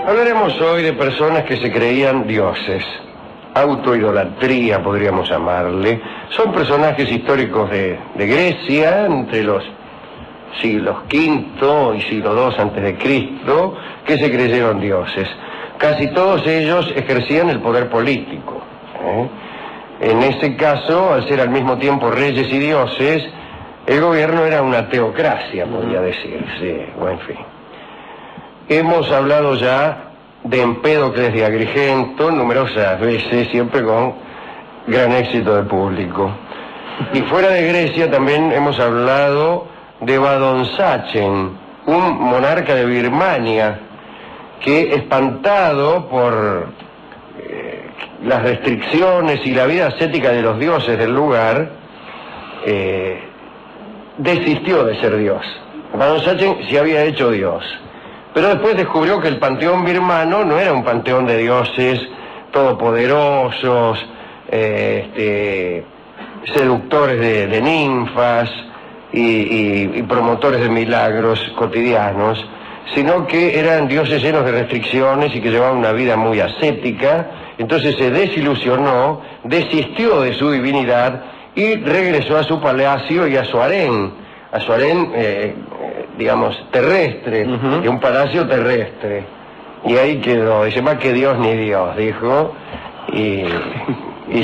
Hablaremos hoy de personas que se creían dioses, autoidolatría podríamos llamarle. Son personajes históricos de Grecia, entre los siglos V y siglo II antes de Cristo, que se creyeron dioses. Casi todos ellos ejercían el poder político. En ese caso, al ser al mismo tiempo reyes y dioses, el gobierno era una teocracia, podría decirse, o en fin. Hemos hablado ya de Empédocles de Agrigento numerosas veces, siempre con gran éxito de público. Y fuera de Grecia también hemos hablado de Vadonsachen, un monarca de Birmania, que espantado por las restricciones y la vida ascética de los dioses del lugar, desistió de ser dios. Vadonsachen se había hecho dios, pero después descubrió que el panteón birmano no era un panteón de dioses todopoderosos, seductores de ninfas y promotores de milagros cotidianos, sino que eran dioses llenos de restricciones y que llevaban una vida muy ascética. Entonces se desilusionó, desistió de su divinidad y regresó a su palacio y a su harén, digamos, terrestre, de un palacio terrestre. Y ahí quedó, dice, más que Dios ni Dios, dijo, y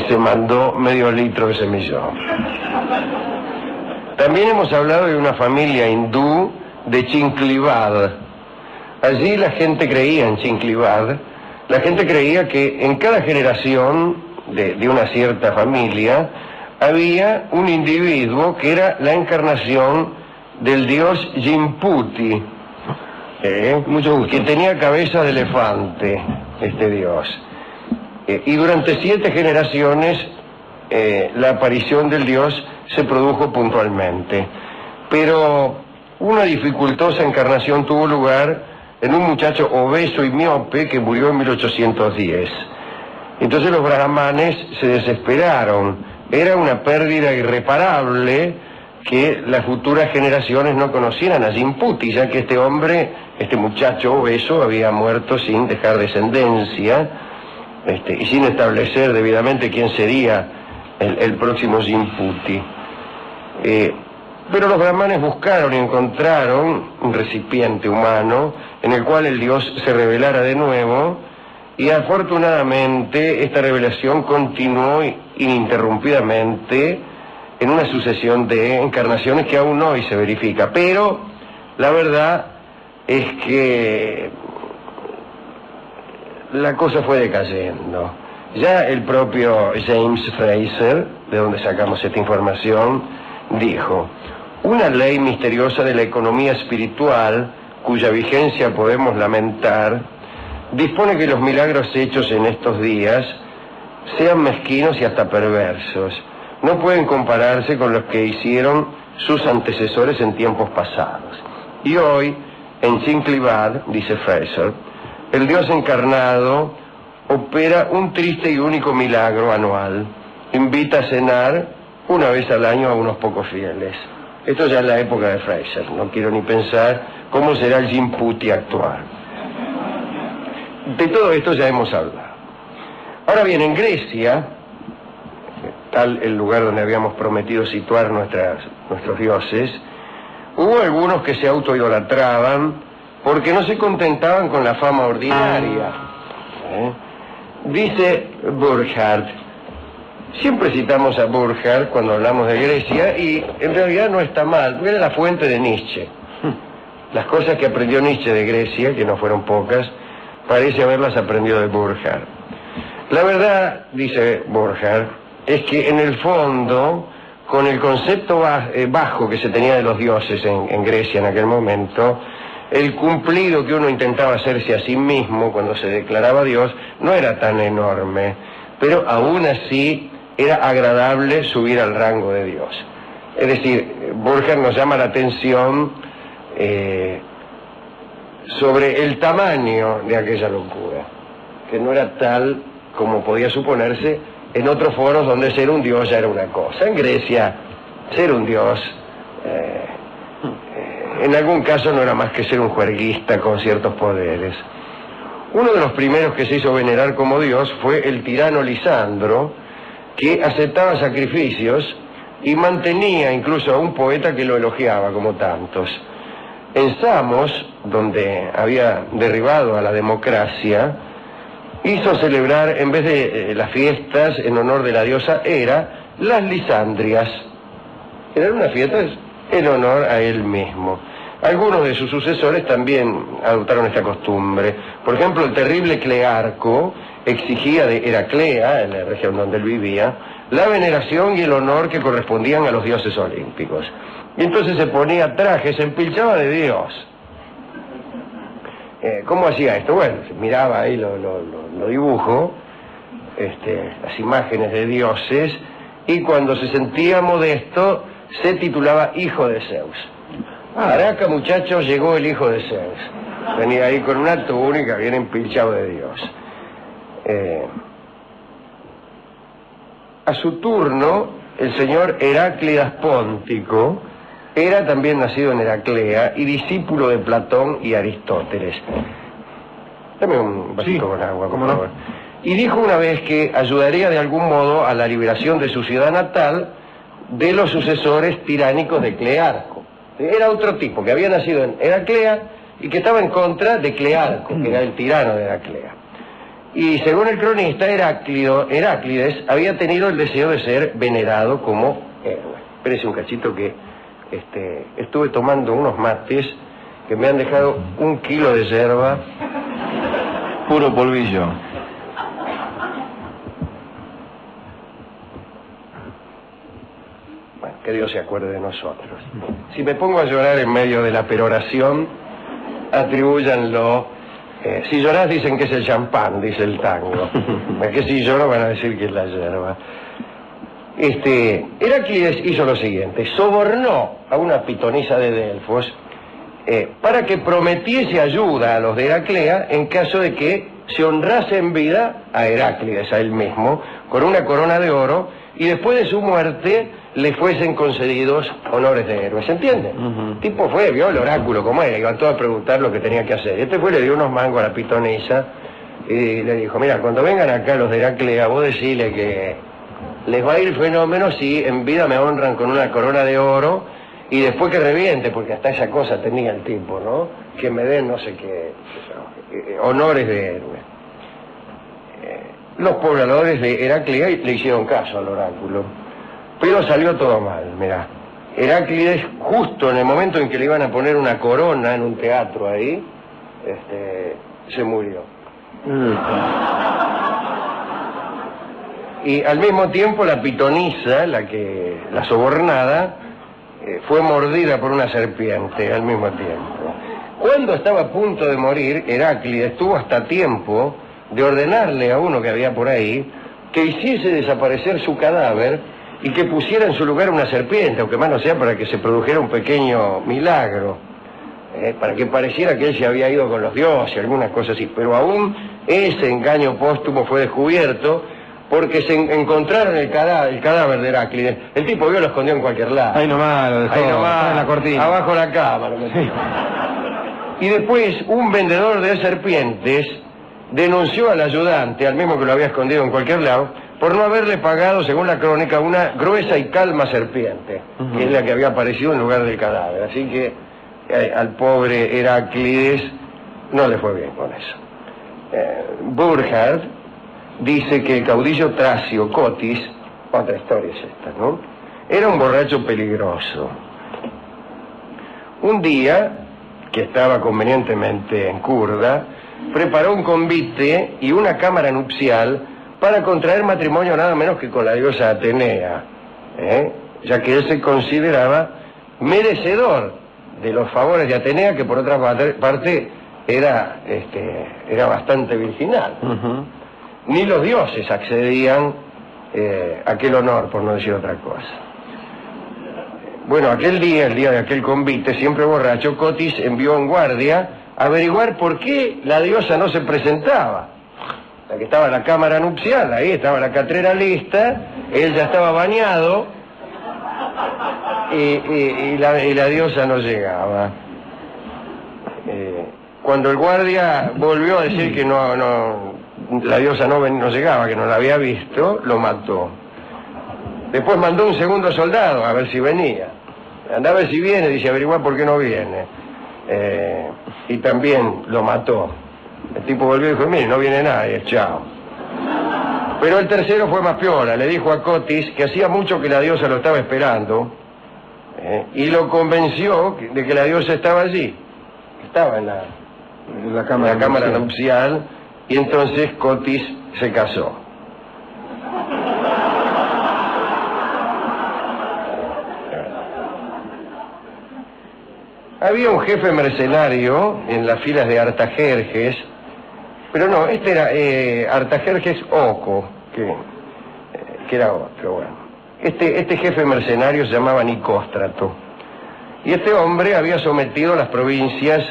se mandó medio litro de semillón. También hemos hablado de una familia hindú de Chinklivad. Allí la gente creía en Chinklivad, la gente creía que en cada generación de una cierta familia había un individuo que era la encarnación del dios Jimputi, que tenía cabeza de elefante, este dios. Y durante 7 generaciones la aparición del dios se produjo puntualmente. Pero una dificultosa encarnación tuvo lugar en un muchacho obeso y miope que murió en 1810. Entonces los brahmanes se desesperaron. Era una pérdida irreparable que las futuras generaciones no conocieran a Jimputi, ya que este muchacho obeso, había muerto sin dejar descendencia, y sin establecer debidamente quién sería el próximo Jimputi. Pero los brahmanes buscaron y encontraron un recipiente humano en el cual el dios se revelara de nuevo, y afortunadamente esta revelación continuó ininterrumpidamente en una sucesión de encarnaciones que aún hoy se verifica. Pero la verdad es que la cosa fue decayendo. Ya el propio James Fraser, de donde sacamos esta información, dijo: una ley misteriosa de la economía espiritual, cuya vigencia podemos lamentar, dispone que los milagros hechos en estos días sean mezquinos y hasta perversos. No pueden compararse con los que hicieron sus antecesores en tiempos pasados. Y hoy, en Chinklivad, dice Fraser, el Dios encarnado opera un triste y único milagro anual. Invita a cenar una vez al año a unos pocos fieles. Esto ya es la época de Fraser, no quiero ni pensar cómo será el Jimputi actual. De todo esto ya hemos hablado. Ahora bien, en Grecia, tal el lugar donde habíamos prometido situar nuestros dioses, hubo algunos que se autoidolatraban porque no se contentaban con la fama ordinaria. Dice Burckhardt, siempre citamos a Burckhardt cuando hablamos de Grecia, y en realidad no está mal, porque era la fuente de Nietzsche. Las cosas que aprendió Nietzsche de Grecia, que no fueron pocas, parece haberlas aprendido de Burckhardt. La verdad, dice Burckhardt, es que en el fondo, con el concepto bajo que se tenía de los dioses en Grecia en aquel momento, el cumplido que uno intentaba hacerse a sí mismo cuando se declaraba Dios no era tan enorme, pero aún así era agradable subir al rango de Dios. Es decir, Burckhardt nos llama la atención sobre el tamaño de aquella locura, que no era tal como podía suponerse en otros foros donde ser un dios ya era una cosa. En Grecia, ser un dios, en algún caso no era más que ser un juerguista con ciertos poderes. Uno de los primeros que se hizo venerar como dios fue el tirano Lisandro, que aceptaba sacrificios y mantenía incluso a un poeta que lo elogiaba como tantos. En Samos, donde había derribado a la democracia, hizo celebrar, en vez de las fiestas en honor de la diosa Hera, las Lisandrias. Eran unas fiestas en honor a él mismo. Algunos de sus sucesores también adoptaron esta costumbre. Por ejemplo, el terrible Clearco exigía de Heraclea, en la región donde él vivía, la veneración y el honor que correspondían a los dioses olímpicos. Y entonces se ponía traje, se empilchaba de dios. ¿Cómo hacía esto? Bueno, miraba ahí lo dibujo, las imágenes de dioses, y cuando se sentía modesto, se titulaba Hijo de Zeus. Araca, muchachos, llegó el hijo de Zeus. Venía ahí con una túnica bien empilchado de dios. A su turno, el señor Heráclidas Póntico era también nacido en Heraclea y discípulo de Platón y Aristóteles. Dame un vasito con agua, por favor. Y dijo una vez que ayudaría de algún modo a la liberación de su ciudad natal de los sucesores tiránicos de Clearco. Era otro tipo que había nacido en Heraclea y que estaba en contra de Clearco, que era el tirano de Heraclea. Y según el cronista, Heráclides había tenido el deseo de ser venerado como héroe. Espérese un cachito que estuve tomando unos mates que me han dejado 1 kilo de yerba. Puro polvillo. Bueno, que Dios se acuerde de nosotros. Si me pongo a llorar en medio de la peroración, atribúyanlo. Si llorás dicen que es el champán, dice el tango. Es que si lloro van a decir que es la yerba. Heráclides hizo lo siguiente: sobornó a una pitonisa de Delfos para que prometiese ayuda a los de Heraclea en caso de que se honrase en vida a Heráclides, a él mismo, con una corona de oro, y después de su muerte le fuesen concedidos honores de héroe. ¿Se entiende? El tipo fue, vio el oráculo como era, iban todos a preguntar lo que tenía que hacer. Le dio unos mangos a la pitonisa y le dijo: mira, cuando vengan acá los de Heraclea, vos decile que les va a ir fenómeno si en vida me honran con una corona de oro, y después que reviente, porque hasta esa cosa tenía el tipo, ¿no? Que me den no sé qué, honores de héroe. Los pobladores de Heraclea le hicieron caso al oráculo, pero salió todo mal. Mirá, Heráclides, justo en el momento en que le iban a poner una corona en un teatro ahí, se murió. Y al mismo tiempo la pitonisa, la sobornada, fue mordida por una serpiente al mismo tiempo. Cuando estaba a punto de morir, Heráclides tuvo hasta tiempo de ordenarle a uno que había por ahí que hiciese desaparecer su cadáver y que pusiera en su lugar una serpiente, aunque más no sea para que se produjera un pequeño milagro, para que pareciera que él se había ido con los dioses, algunas cosas así. Pero aún ese engaño póstumo fue descubierto, porque se encontraron el cadáver de Heráclides. El tipo lo escondió en cualquier lado. Ahí nomás, lo dejó, ahí nomás, en la cortina. Abajo de la cama lo metió. Y después un vendedor de serpientes denunció al ayudante, al mismo que lo había escondido en cualquier lado, por no haberle pagado, según la crónica, una gruesa y calma serpiente, que es la que había aparecido en lugar del cadáver. Así que al pobre Heráclides no le fue bien con eso. Burchard dice que el caudillo tracio Cotis, otra historia es esta, ¿no?, era un borracho peligroso. Un día, que estaba convenientemente en curda, preparó un convite y una cámara nupcial para contraer matrimonio nada menos que con la diosa Atenea, ya que él se consideraba merecedor de los favores de Atenea, que por otra parte era bastante virginal. Ni los dioses accedían a aquel honor, por no decir otra cosa. Bueno, aquel día, el día de aquel convite, siempre borracho, Cotis envió a un guardia a averiguar por qué la diosa no se presentaba. La que estaba en la cámara nupcial, ahí estaba la catrera lista, él ya estaba bañado y la diosa no llegaba. Cuando el guardia volvió a decir que la diosa no llegaba, que no la había visto, lo mató. Después mandó un segundo soldado a ver si venía. Anda a ver si viene, dice, averiguar por qué no viene. Y también lo mató. El tipo volvió y dijo, mire, no viene nadie, chao. Pero el tercero fue más piola, le dijo a Cotis que hacía mucho que la diosa lo estaba esperando, y lo convenció de que la diosa estaba allí. Estaba en la cámara nupcial, y entonces Cotis se casó. Había un jefe mercenario en las filas de Artajerjes, pero no, este era Artajerjes Oco, que era otro, bueno. Este jefe mercenario se llamaba Nicóstrato, y este hombre había sometido las provincias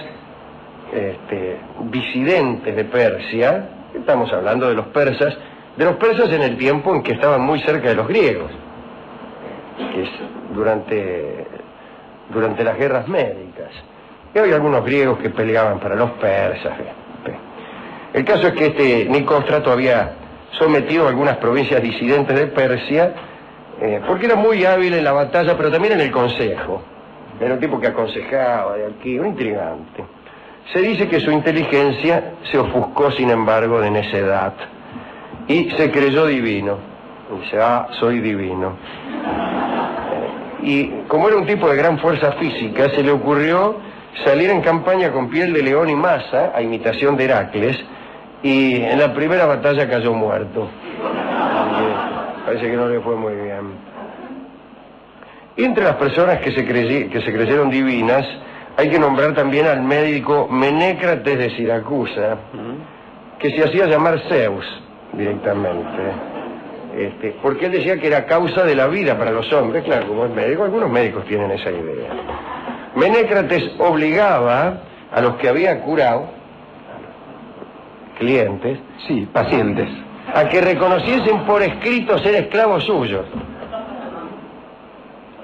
disidentes de Persia. Estamos hablando de los persas en el tiempo en que estaban muy cerca de los griegos, que es durante las guerras médicas. Y había algunos griegos que peleaban para los persas. El caso es que este Nicóstrato había sometido algunas provincias disidentes de Persia, porque era muy hábil en la batalla, pero también en el consejo. Era un tipo que aconsejaba de aquí, un intrigante. Se dice que su inteligencia se ofuscó, sin embargo, de necedad, y se creyó divino. Dice, soy divino. Y como era un tipo de gran fuerza física, se le ocurrió salir en campaña con piel de león y masa, a imitación de Heracles, y en la primera batalla cayó muerto. Parece que no le fue muy bien. Y entre las personas que se creyeron divinas, hay que nombrar también al médico Menécrates de Siracusa, que se hacía llamar Zeus directamente. Porque él decía que era causa de la vida para los hombres. Claro, como es médico, algunos médicos tienen esa idea. Menécrates obligaba a los que había curado, clientes, Sí, pacientes. a que reconociesen por escrito ser esclavos suyos.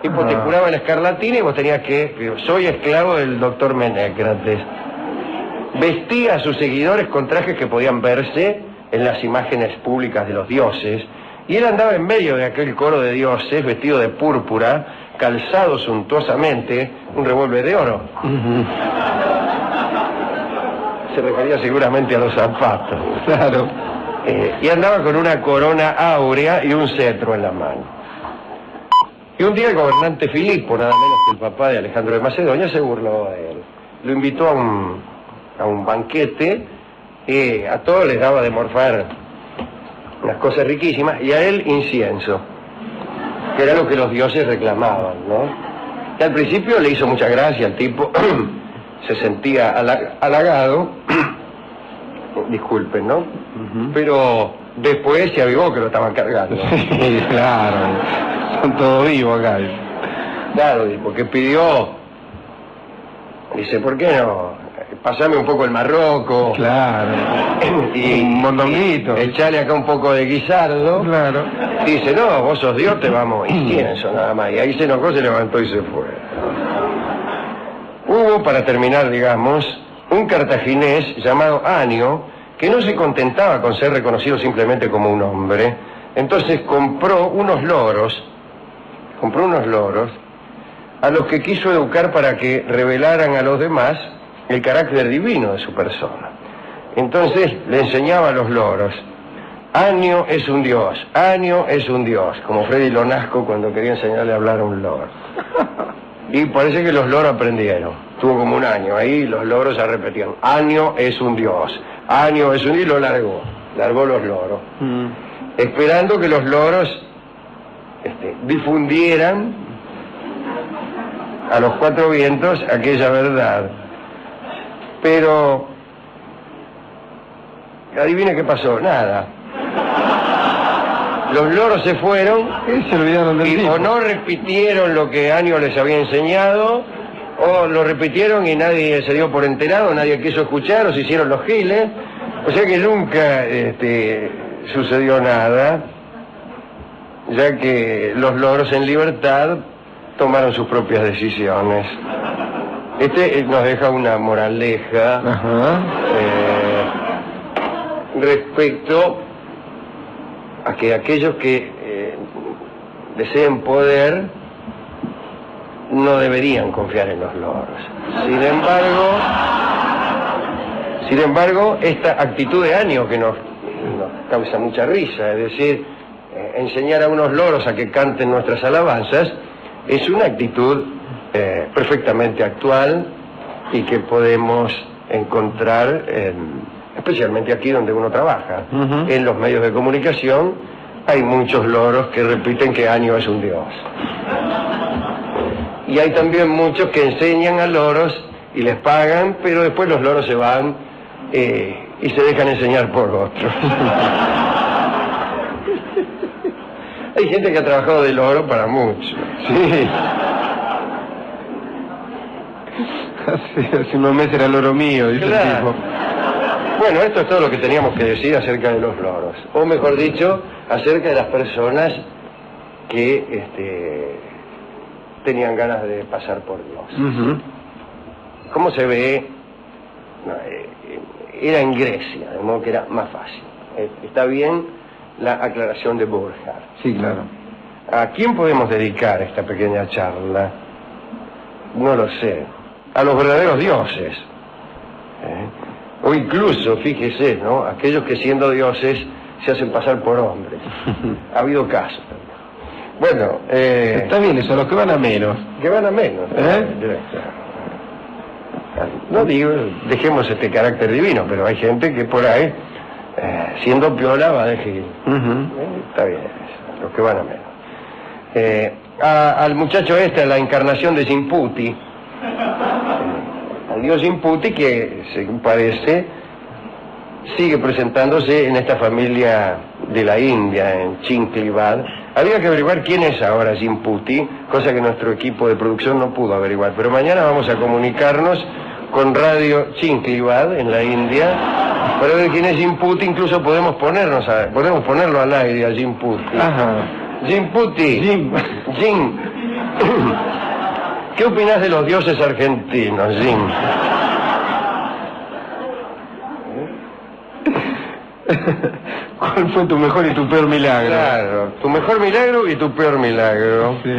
Tipo, te curaba la escarlatina y vos tenías que... Soy esclavo del doctor Menécrates. Vestía a sus seguidores con trajes que podían verse en las imágenes públicas de los dioses, y él andaba en medio de aquel coro de dioses, vestido de púrpura, calzado suntuosamente, un revólver de oro. Se refería seguramente a los zapatos. Claro. Y andaba con una corona áurea y un cetro en la mano. Y un día el gobernante Filipo, nada menos que el papá de Alejandro de Macedonia, se burló de él. Lo invitó a un banquete, y a todos les daba de morfar unas cosas riquísimas, y a él incienso, que era lo que los dioses reclamaban, ¿no? Y al principio le hizo mucha gracia al tipo, se sentía halagado, disculpen, ¿no? Pero después se avivó que lo estaban cargando. Sí, claro. Son todos vivos acá. Claro, porque pidió, dice, ¿por qué no? Pasame un poco el marroco. Claro. Y un mondonguito. Echale acá un poco de guisardo. Claro. Dice, no, vos sos Dios, te vamos incienso nada más. Y ahí se enojó, se levantó y se fue. Hubo, para terminar, digamos, un cartaginés llamado Anio, que no se contentaba con ser reconocido simplemente como un hombre. Entonces compró unos loros, a los que quiso educar para que revelaran a los demás el carácter divino de su persona. Entonces le enseñaba a los loros, Anio es un dios, Anio es un dios, como Freddy Lonasco cuando quería enseñarle a hablar a un loro. Y parece que los loros aprendieron. Tuvo como un año ahí, los loros ya repetían, Anio es un dios, Anio es un dios, y lo largó los loros. Esperando que los loros difundieran a los cuatro vientos aquella verdad. Pero adivina qué pasó, nada. Los loros se fueron Se olvidaron del y tipo. o no repitieron lo que Anio les había enseñado, o lo repitieron y nadie se dio por enterado, nadie quiso escuchar, o se hicieron los giles. O sea que nunca sucedió nada, ya que los loros en libertad tomaron sus propias decisiones. Este nos deja una moraleja respecto a que aquellos que deseen poder no deberían confiar en los loros. Sin embargo, esta actitud de Año que nos causa mucha risa, es decir, enseñar a unos loros a que canten nuestras alabanzas, es una actitud perfectamente actual y que podemos encontrar especialmente aquí donde uno trabaja. En los medios de comunicación hay muchos loros que repiten que Año es un dios. Y hay también muchos que enseñan a loros y les pagan, pero después los loros se van y se dejan enseñar por otros. Hay gente que ha trabajado de loro para mucho. Sí. Hace unos meses era loro mío, dice Claro. el tipo. Bueno, esto es todo lo que teníamos que decir acerca de los loros. O mejor dicho, acerca de las personas que tenían ganas de pasar por Dios. ¿Cómo se ve? No, era en Grecia, de modo que era más fácil. Está bien la aclaración de Burkhardt. Sí, claro. ¿A quién podemos dedicar esta pequeña charla? No lo sé. A los verdaderos dioses. O incluso, fíjese, ¿no? Aquellos que siendo dioses se hacen pasar por hombres. Ha habido casos. Bueno, está bien eso, los que van a menos. Que van a menos. No digo, dejemos este carácter divino, pero hay gente que por ahí, siendo piola, va a decir, está bien, los que van a menos. Al muchacho la encarnación de Simputi, al dios Simputi, que según parece sigue presentándose en esta familia de la India, en Chinklivad. Había que averiguar quién es ahora Simputi, cosa que nuestro equipo de producción no pudo averiguar, pero mañana vamos a comunicarnos con Radio Chinklivad en la India para ver quién es Simputi. Incluso podemos ponerlo al aire a Simputi. Simputi. Jim. ¿Qué opinas de los dioses argentinos, Jim? ¿Cuál fue tu mejor y tu peor milagro? Claro, tu mejor milagro y tu peor milagro. Sí.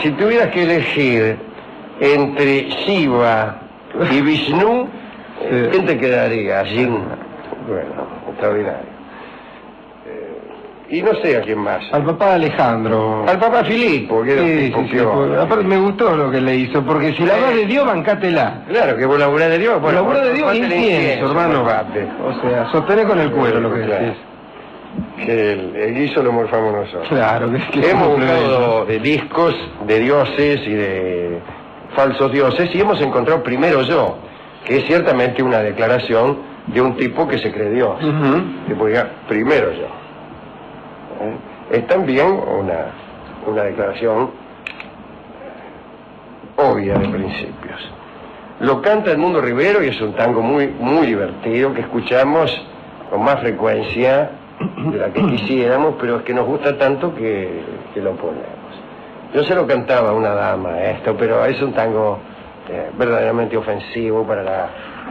Si tuvieras que elegir entre Shiva y Vishnu, ¿quién te quedaría, Jim? Bueno, extraordinario. Y no sé a quién más. Al papá Alejandro. Al papá Filipo, que era un tipo piola. Aparte me gustó lo que le hizo, porque si la va de Dios, bancátela. Claro, que vos laburás de Dios. Bueno, laburás de Dios incienso, hermano. Papate. O sea, sostener con el cuero lo que decís. Que el guiso lo morfamos nosotros. Claro, que hemos buscado de discos de dioses y de falsos dioses y hemos encontrado Primero Yo, que es ciertamente una declaración de un tipo que se cree Dios. Que ponía Primero Yo. Es también una declaración obvia de principios. Lo canta Edmundo Rivero y es un tango muy, muy divertido que escuchamos con más frecuencia de la que quisiéramos, pero es que nos gusta tanto que lo ponemos. Yo se lo cantaba a una dama esto, pero es un tango verdaderamente ofensivo para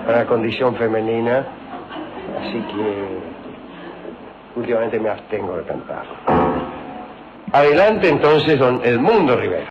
la condición femenina, así que últimamente me abstengo de cantarlo. Adelante entonces don Edmundo Rivero.